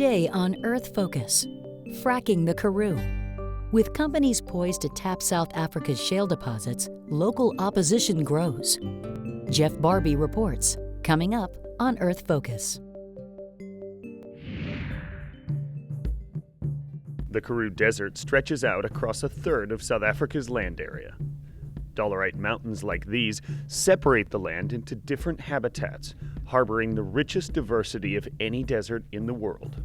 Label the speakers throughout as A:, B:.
A: Today on Earth Focus, fracking the Karoo. With companies poised to tap South Africa's shale deposits, local opposition grows. Jeff Barbie reports, coming up on Earth Focus.
B: The Karoo Desert stretches out across a third of South Africa's land area. Dolerite mountains like these separate the land into different habitats, harboring the richest diversity of any desert in the world.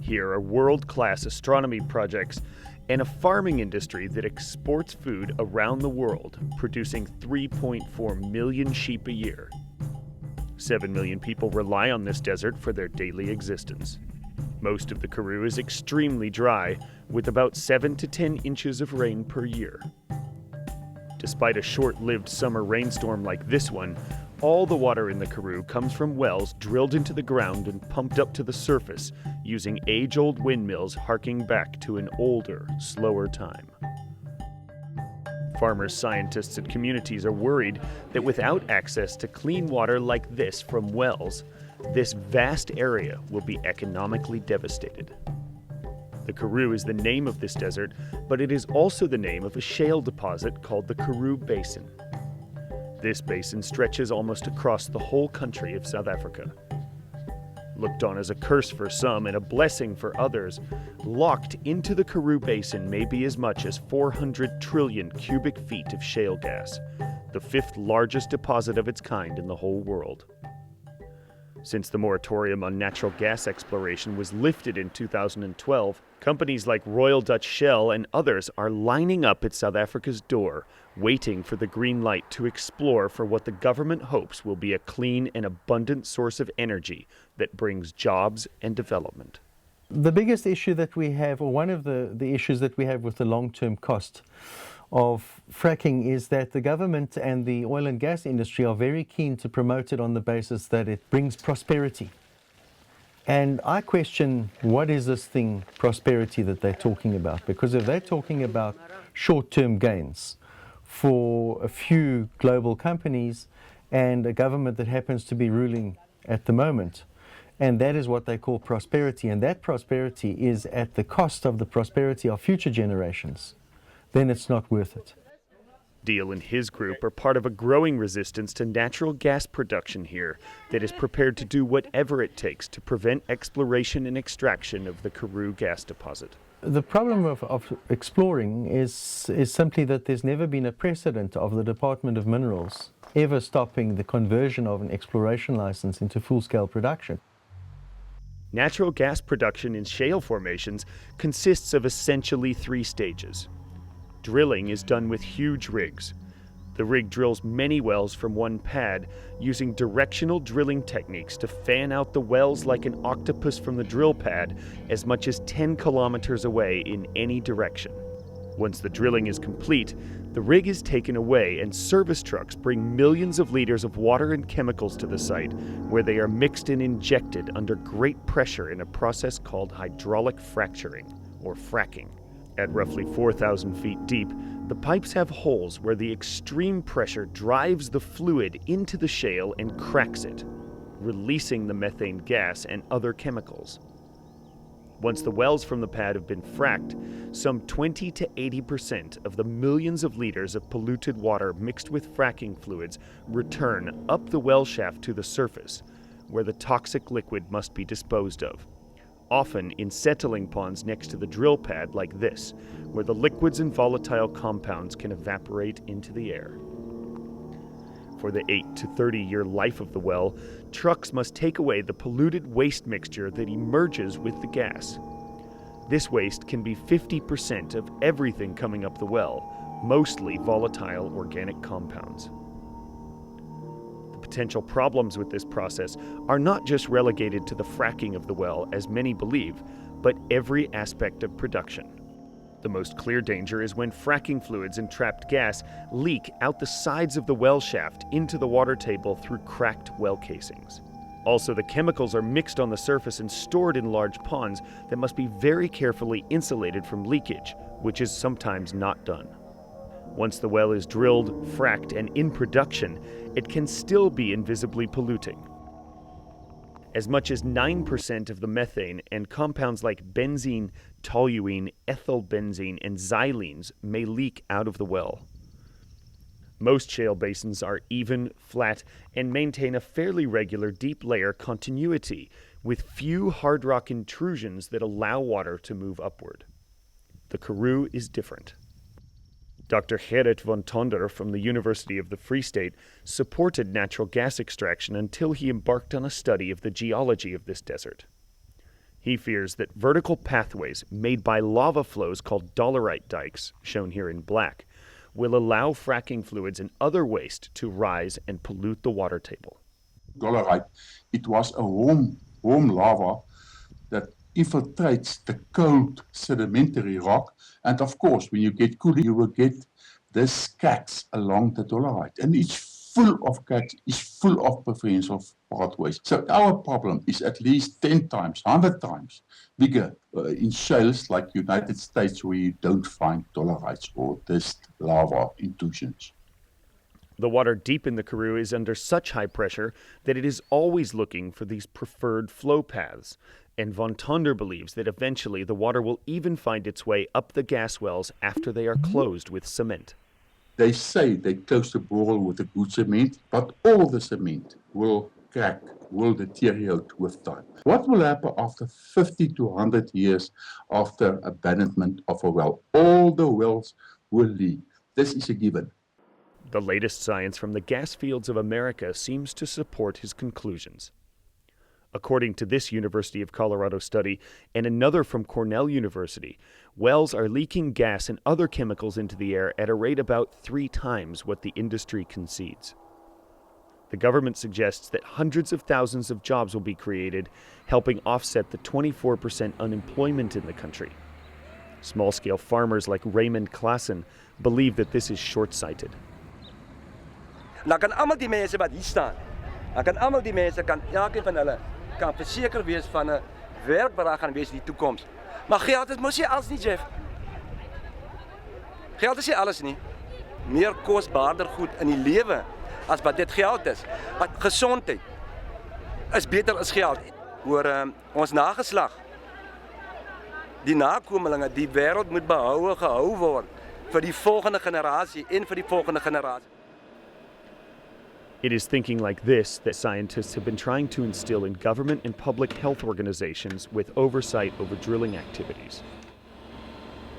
B: Here are world-class astronomy projects and a farming industry that exports food around the world, producing 3.4 million sheep a year. 7 million people rely on this desert for their daily existence. Most of the Karoo is extremely dry, with about 7 to 10 inches of rain per year. Despite a short-lived summer rainstorm like this one, all the water in the Karoo comes from wells drilled into the ground and pumped up to the surface using age-old windmills harking back to an older, slower time. Farmers, scientists, and communities are worried that without access to clean water like this from wells, this vast area will be economically devastated. The Karoo is the name of this desert, but it is also the name of a shale deposit called the Karoo Basin. This basin stretches almost across the whole country of South Africa. Looked on as a curse for some and a blessing for others, locked into the Karoo Basin may be as much as 400 trillion cubic feet of shale gas, the fifth largest deposit of its kind in the whole world. Since the moratorium on natural gas exploration was lifted in 2012, companies like Royal Dutch Shell and others are lining up at South Africa's door, waiting for the green light to explore for what the government hopes will be a clean and abundant source of energy that brings jobs and development.
C: The biggest issue that we have, or one of the issues that we have with the long-term cost of fracking, is that the government and the oil and gas industry are very keen to promote it on the basis that it brings prosperity. And I question, what is this thing, prosperity, that they're talking about? Because if they're talking about short-term gains for a few global companies and a government that happens to be ruling at the moment, and that is what they call prosperity, and that prosperity is at the cost of the prosperity of future generations, then it's not worth it.
B: Deal and his group are part of a growing resistance to natural gas production here that is prepared to do whatever it takes to prevent exploration and extraction of the Karoo gas deposit.
C: The problem of exploring is simply that there's never been a precedent of the Department of Minerals ever stopping the conversion of an exploration license into full-scale production.
B: Natural gas production in shale formations consists of essentially 3 stages. Drilling is done with huge rigs. The rig drills many wells from one pad, using directional drilling techniques to fan out the wells like an octopus from the drill pad as much as 10 kilometers away in any direction. Once the drilling is complete, the rig is taken away and service trucks bring millions of liters of water and chemicals to the site, where they are mixed and injected under great pressure in a process called hydraulic fracturing, or fracking. At roughly 4,000 feet deep, the pipes have holes where the extreme pressure drives the fluid into the shale and cracks it, releasing the methane gas and other chemicals. Once the wells from the pad have been fracked, some 20 to 80% of the millions of liters of polluted water mixed with fracking fluids return up the well shaft to the surface, where the toxic liquid must be disposed of. Often in settling ponds next to the drill pad like this, where the liquids and volatile compounds can evaporate into the air. For the 8 to 30-year life of the well, trucks must take away the polluted waste mixture that emerges with the gas. This waste can be 50% of everything coming up the well, mostly volatile organic compounds. Potential problems with this process are not just relegated to the fracking of the well, as many believe, but every aspect of production. The most clear danger is when fracking fluids and trapped gas leak out the sides of the well shaft into the water table through cracked well casings. Also, the chemicals are mixed on the surface and stored in large ponds that must be very carefully insulated from leakage, which is sometimes not done. Once the well is drilled, fracked, and in production, it can still be invisibly polluting. As much as 9% of the methane and compounds like benzene, toluene, ethylbenzene, and xylenes may leak out of the well. Most shale basins are even, flat, and maintain a fairly regular deep layer continuity, with few hard rock intrusions that allow water to move upward. The Karoo is different. Dr. Gerrit van Tonder from the University of the Free State supported natural gas extraction until he embarked on a study of the geology of this desert. He fears that vertical pathways made by lava flows called dolerite dikes, shown here in black, will allow fracking fluids and other waste to rise and pollute the water table.
D: Dolerite, it was a warm lava that infiltrates the cold sedimentary rock. And of course, when you get cooling, you will get this cracks along the dolerite. And it's full of cracks, it's full of preferential pathways. So our problem is at least 10 times, 100 times bigger in shales like United States, where you don't find dolerites or this lava intrusions.
B: The water deep in the Karoo is under such high pressure that it is always looking for these preferred flow paths, and Van Tonder believes that eventually the water will even find its way up the gas wells after they are closed with cement.
D: They say they close the borehole with a good cement, but all the cement will crack, will deteriorate with time. What will happen after 50 to 100 years after abandonment of a well? All the wells will leak. This is a given.
B: The latest science from the gas fields of America seems to support his conclusions. According to this University of Colorado study and another from Cornell University, wells are leaking gas and other chemicals into the air at a rate about 3 times what the industry concedes. The government suggests that hundreds of thousands of jobs will be created, helping offset the 24% unemployment in the country. Small-scale farmers like Raymond Klassen believe that this is short-sighted.
E: Dan kan almal die mense wat hier staan, dan kan almal die mense kan elkeen van hulle kan verseker wees van 'n werk wat daar gaan wees in die toekoms. Maar geld is mos nie alles nie, Jeff. Geld is nie alles nie. Meer kosbaarder goed in die lewe as wat dit geld is. Wat gesondheid is beter as geld. Oor ons nageslag. Die nakomelinge, die wêreld moet gehou word vir die volgende generasie en vir die volgende generasie.
B: It is thinking like this that scientists have been trying to instill in government and public health organizations with oversight over drilling activities.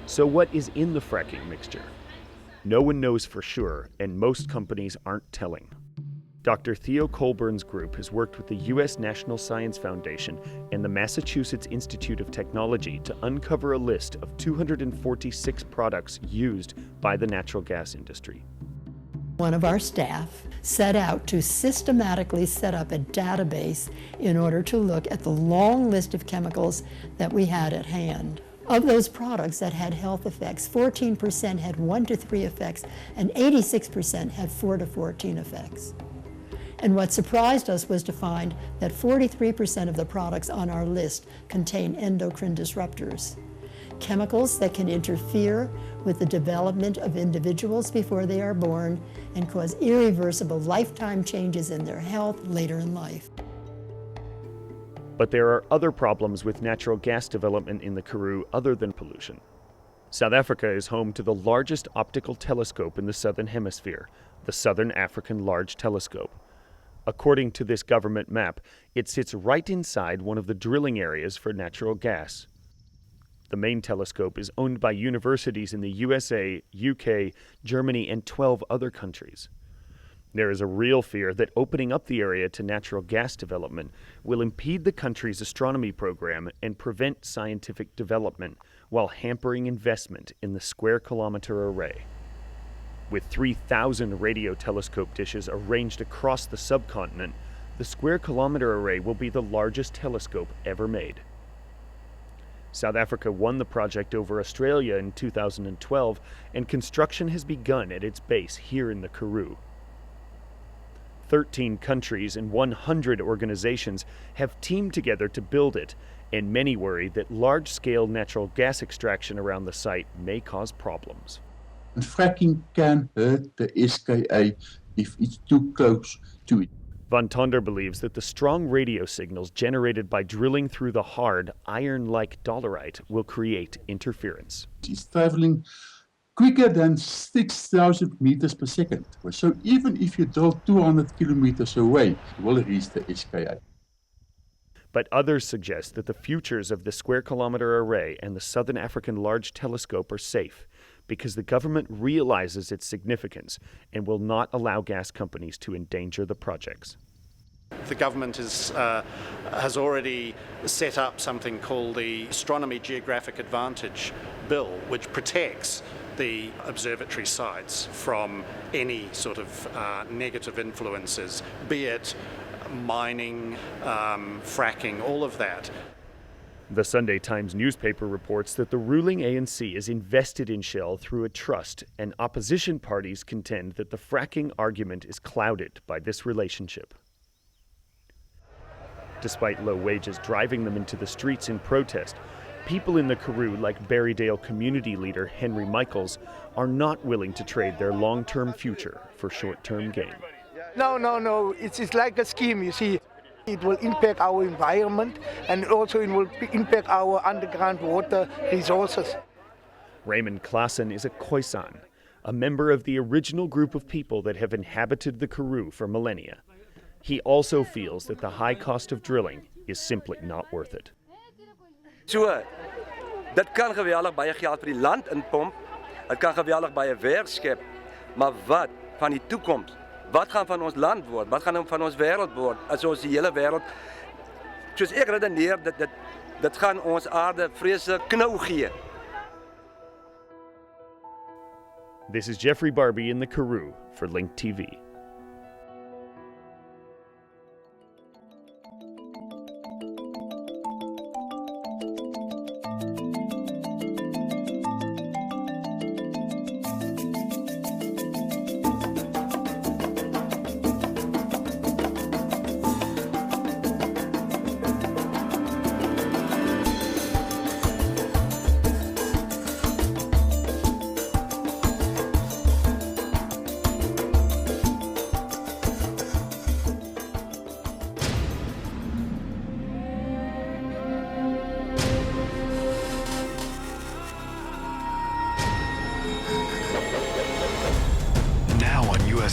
B: So what is in the fracking mixture? No one knows for sure, and most companies aren't telling. Dr. Theo Colburn's group has worked with the U.S. National Science Foundation and the Massachusetts Institute of Technology to uncover a list of 246 products used by the natural gas industry.
F: One of our staff set out to systematically set up a database in order to look at the long list of chemicals that we had at hand. Of those products that had health effects, 14% had 1 to 3 effects, and 86% had 4 to 14 effects. And what surprised us was to find that 43% of the products on our list contain endocrine disruptors, chemicals that can interfere with the development of individuals before they are born and cause irreversible lifetime changes in their health later in life.
B: But there are other problems with natural gas development in the Karoo other than pollution. South Africa is home to the largest optical telescope in the Southern Hemisphere, the Southern African Large Telescope. According to this government map, it sits right inside one of the drilling areas for natural gas. The main telescope is owned by universities in the USA, UK, Germany, and 12 other countries. There is a real fear that opening up the area to natural gas development will impede the country's astronomy program and prevent scientific development while hampering investment in the square-kilometer array. With 3,000 radio telescope dishes arranged across the subcontinent, the square-kilometer array will be the largest telescope ever made. South Africa won the project over Australia in 2012, and construction has begun at its base here in the Karoo. 13 countries and 100 organizations have teamed together to build it, and many worry that large-scale natural gas extraction around the site may cause problems.
D: And fracking can hurt the SKA if it's too close to it.
B: Van Tonder believes that the strong radio signals generated by drilling through the hard, iron-like dolerite will create interference.
D: It's traveling quicker than 6,000 meters per second. So even if you drill 200 kilometers away, it will reach the SKA.
B: But others suggest that the futures of the square-kilometer array and the Southern African Large Telescope are safe because the government realizes its significance and will not allow gas companies to endanger the projects.
G: The government has already set up something called the Astronomy Geographic Advantage Bill, which protects the observatory sites from any sort of negative influences, be it mining, fracking, all of that.
B: The Sunday Times newspaper reports that the ruling ANC is invested in Shell through a trust, and opposition parties contend that the fracking argument is clouded by this relationship. Despite low wages driving them into the streets in protest, people in the Karoo, like Berrydale community leader Henry Michaels, are not willing to trade their long-term future for short-term gain.
H: No. It's like a scheme, you see. It will impact our environment and also it will impact our underground water resources.
B: Raymond Klassen is a Khoisan, a member of the original group of people that have inhabited the Karoo for millennia. He also feels that the high cost of drilling is simply not worth it.
E: So, dit kan geweldig baie geld vir die land inpomp. Dit kan geweldig baie werk skep. Maar wat van die toekoms? Wat gaan van ons land word? Wat gaan van ons wêreld word? As ons die hele wêreld, soos ek redeneer, dit gaan ons aarde vreeslik knou gee.
B: This is Jeffrey Barbie in the Karoo for Link TV.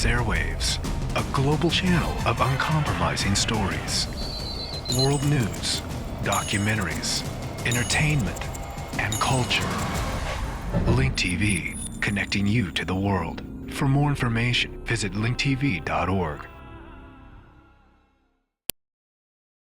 I: Airwaves, a global channel of uncompromising stories, world news, documentaries, entertainment, and culture. Link TV, connecting you to the world. For more information, visit linktv.org.